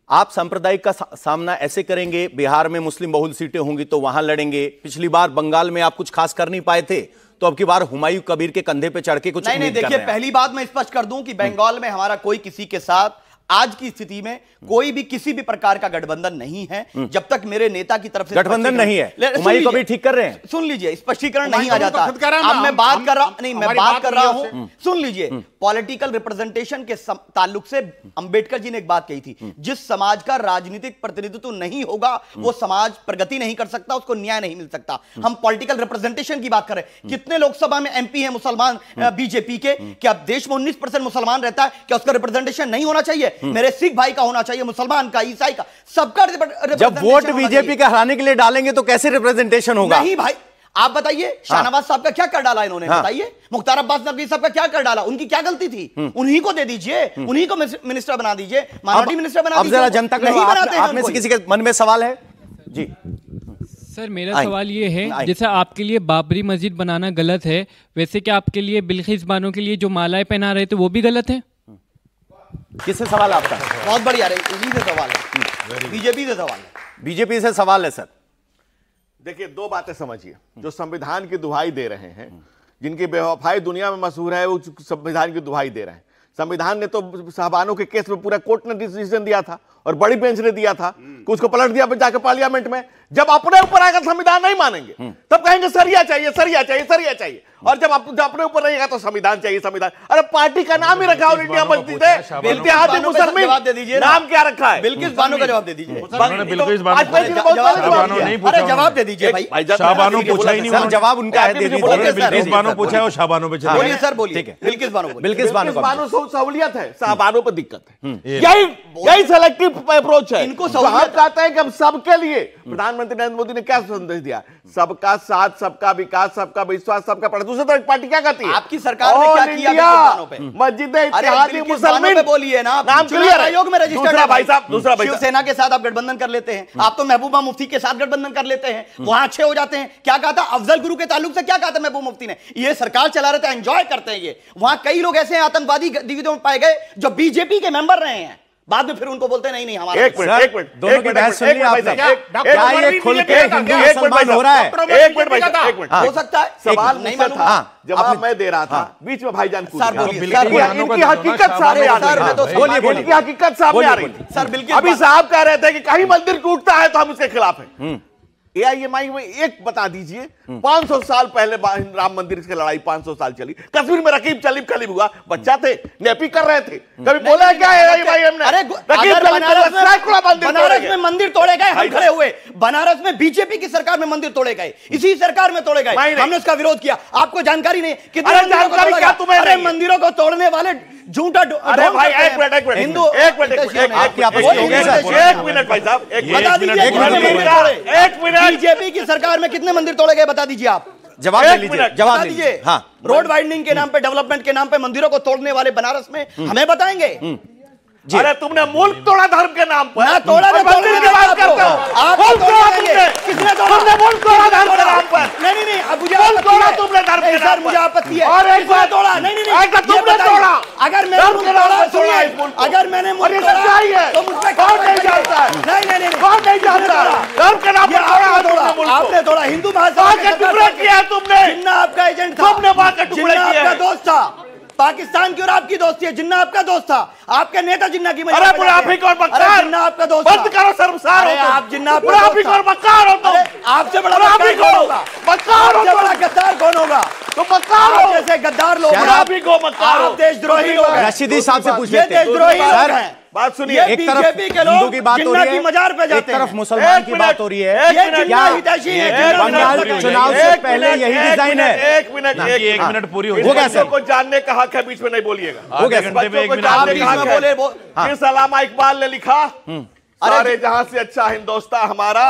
आप सांप्रदायिक का सामना ऐसे करेंगे, बिहार में मुस्लिम बहुल सीटें होंगी तो वहां लड़ेंगे। पिछली बार बंगाल में आप कुछ खास कर नहीं पाए थे, तो अब की बार हुमायूं कबीर के कंधे पे चढ़ के कुछ नहीं, देखिए, पहली बात मैं स्पष्ट कर दूं कि बंगाल में हमारा कोई किसी के साथ आज की स्थिति में कोई भी किसी भी प्रकार का गठबंधन नहीं है, जब तक मेरे नेता की तरफ से गठबंधन नहीं है। हुमायूं कबीर ठीक कर रहे हैं। सुन लीजिए, स्पष्टीकरण नहीं आ जाता। अब मैं बात कर रहा नहीं, मैं बात कर रहा हूं, सुन लीजिए। पॉलिटिकल रिप्रेजेंटेशन के ताल्लुक से अंबेडकर जी ने एक बात कही थी, जिस समाज का राजनीतिक प्रतिनिधित्व नहीं होगा वो समाज प्रगति नहीं कर सकता, उसको न्याय नहीं मिल सकता। हम पॉलिटिकल रिप्रेजेंटेशन की बात कर रहे हैं। कितने लोकसभा में एमपी है मुसलमान बीजेपी के? क्या देश में 19% मुसलमान रहता है? क्या उसका रिप्रेजेंटेशन नहीं होना चाहिए? मेरे सिख भाई का होना चाहिए, मुसलमान का, ईसाई का, सबका। जब वोट बीजेपी के हराने के लिए डालेंगे तो कैसे रिप्रेजेंटेशन होगा? नहीं भाई, आप बताइए, शाहनवाज साहब का क्या कर डाला इन्होंने? बताइए, मुख्तार अब्बास नकवी साहब का क्या कर डाला? उनकी क्या गलती थी? उन्हीं को दे दीजिए, उन्हीं को मिनिस्टर बना दीजिए, माइनॉरिटी मिनिस्टर बना दीजिए। अब जरा जनता नहीं बनाते हैं। आप में से किसी के मन में सवाल है? जी सर, मेरा सवाल ये है, जैसे आपके लिए बाबरी मस्जिद बनाना गलत है, वैसे क्या आपके लिए बिल्किस बानो के लिए जो मालाएं पहना रहे थे वो भी गलत है? किससे सवाल आपका? बहुत बढ़िया, इसी से सवाल है, बीजेपी से सवाल है। बीजेपी से सवाल है सर। देखिए, दो बातें समझिए। जो संविधान की दुहाई दे रहे हैं, जिनकी बेवफाई दुनिया में मशहूर है, वो संविधान की दुहाई दे रहे हैं। संविधान ने तो साहबानों के केस में पूरा कोर्ट ने डिसीजन दिया था और बड़ी बेंच ने दिया था कि उसको पलट दिया जाकर पार्लियामेंट में। जब अपने ऊपर आकर संविधान नहीं मानेंगे तब कहेंगे सरिया चाहिए, सरिया चाहिए, सरिया चाहिए। और जब अपने ऊपर रहेगा तो संविधान चाहिए, संविधान। अरे पार्टी का नाम ही रखा ऑल इंडिया मस्जिद है, इत्तेहाद मुसलमान। जवाब दे दीजिए, नाम क्या रखा है? बिल्किस बानो का जवाब दे दीजिए। अरे जवाब दे दीजिए भाई। शाहबानो पूछा ही नहीं, जवाब उनका है, दे दीजिए। बिल्किस बानो पूछा है और शाहबानो पे चला। बोलिए सर, बोलिए। बिल्किस बानो सहूलियत है, शाहबानो पर दिक्कत है। यही सेलेक्टिव अप्रोच है। इनको हम कहते हैं कि हम सबके लिए, प्रधानमंत्री नरेंद्र मोदी ने क्या संदेश दिया? सबका साथ, सबका विकास, सबका विश्वास, सबका प्रयास। दूसरी तरफ पार्टी क्या कहती है? आपकी सरकार ने क्या किया? मस्जिद इत्तेहादी मुसलमान बोलिए ना, नाम क्लियर आयोग में रजिस्टर्ड है भाई साहब। दूसरा शिवसेना के साथ आप गठबंधन कर लेते हैं, आप तो महबूबा मुफ्ती के साथ गठबंधन कर लेते हैं, वहां अच्छे हो जाते हैं। क्या कहा था अफजल गुरु के ताल्लुक से? क्या कहा था महबूबा मुफ्ती ने? ये सरकार चला रहे थे, एंजॉय करते हैं ये। वहां कई लोग ऐसे आतंकवादी गतिविधियों में पाए गए जो बीजेपी के मेंबर रहे हैं, बाद में फिर उनको बोलते नहीं हमारा। एक मिनट दोनों की बहस सुन ली आपने। क्या ये खुल के हिंदू मुसलमान हो रहा है? एक मिनट हो सकता है, सवाल नहीं मालूम। जवाब मैं दे रहा था, बीच में भाईजान कूद गया। इनकी हकीकत सामने आ रही है। इनकी हकीकत सामने आ रही है सर। बिल्कुल, अभी साहब कह रहे थे कि कहीं मंदिर टूटता है तो हम उसके खिलाफ हैं। AIMI में एक बता दीजिए, 500 साल पहले राम मंदिर की लड़ाई 500 साल चली। कश्मीर में रकीब चलीब खलीब हुआ, बच्चा थे, नेपी कर रहे थे, कभी बोला है क्या AIMI ने? अरे बनारस में मंदिर तोड़े गए, हम खड़े हुए। बनारस में बीजेपी की सरकार में मंदिर तोड़े गए, इसी सरकार में तोड़े गए, हमने उसका विरोध किया। आपको जानकारी नहीं? कितने मंदिरों को तोड़ने वाले झूठा। अरे भाई एक मिनट हिंदू, एक मिनट भाई साहब, एक मिनट। बीजेपी की सरकार में कितने मंदिर तोड़े गए बता दीजिए आप। जवाब दे लीजिए, जवाब दीजिए। हाँ, रोड वाइडनिंग के नाम पे, डेवलपमेंट के नाम पे मंदिरों को तोड़ने वाले बनारस में हमें बताएंगे? अरे तुमने मुल्क तोड़ा धर्म के नाम पर। ना तोड़ा, मंदिर की बात करते हो। आप मुल्क तोड़ा तुमने, किसने तोड़ा? तुमने मुल्क तोड़ा धर्म के नाम पर। नहीं, अब मुझे मुल्क तोड़ा तुमने धर्म के नाम पर। मुझे आपत्ति है। और एक बात तोड़ा नहीं, तुमने तोड़ा। अगर मैंने मुल्क तोड़ा, अगर मैंने मुल्क तोड़ा तो मुझ पे कौन नहीं जानता है? नहीं, कौन नहीं जानता? धर्म के नाम पर आपने तोड़ा। हिंदू महासभा के टुकड़े किया तुमने। जिन्ना आपका एजेंट था, तुमने वहां के टुकड़े किए, आपका दोस्त था। पाकिस्तान की और आपकी दोस्ती है। जिन्ना आपका दोस्त था, आपके नेता जिन्ना की। अरे मुनाफिक और मक्कार, जिन्ना आपका दोस्त बंद करो शर्मसार हो तुम। आप जिन्ना मुनाफिक और मक्कार हो तुम। आपसे बड़ा मुनाफिक हो, मक्कार हो, आपसे बड़ा गद्दार कौन होगा? तो मक्कार हो। जैसे गद्दार लोग, मुनाफिक हो, मक्कार हो, देशद्रोही लोग हैं। रशीदी साहब से पूछ ये लेते हैं। देशद्रोही लोग हैं। बात सुनिए, एक तरफ हिंदू की बात हो रही है, मजार पे जाते एक तरफ हैं, मुसलमान की बात हो रही है। बंगाल चुनाव से पहले यही डिजाइन है। एक मिनट पूरी हो गया सर। को जानने का हक है, बीच में नहीं बोलिएगा। हो गया, बच्चों को जानने का हक है। किस अल्लामा इकबाल ने लिखा, सारे जहां से अच्छा हिंदुस्तान हमारा।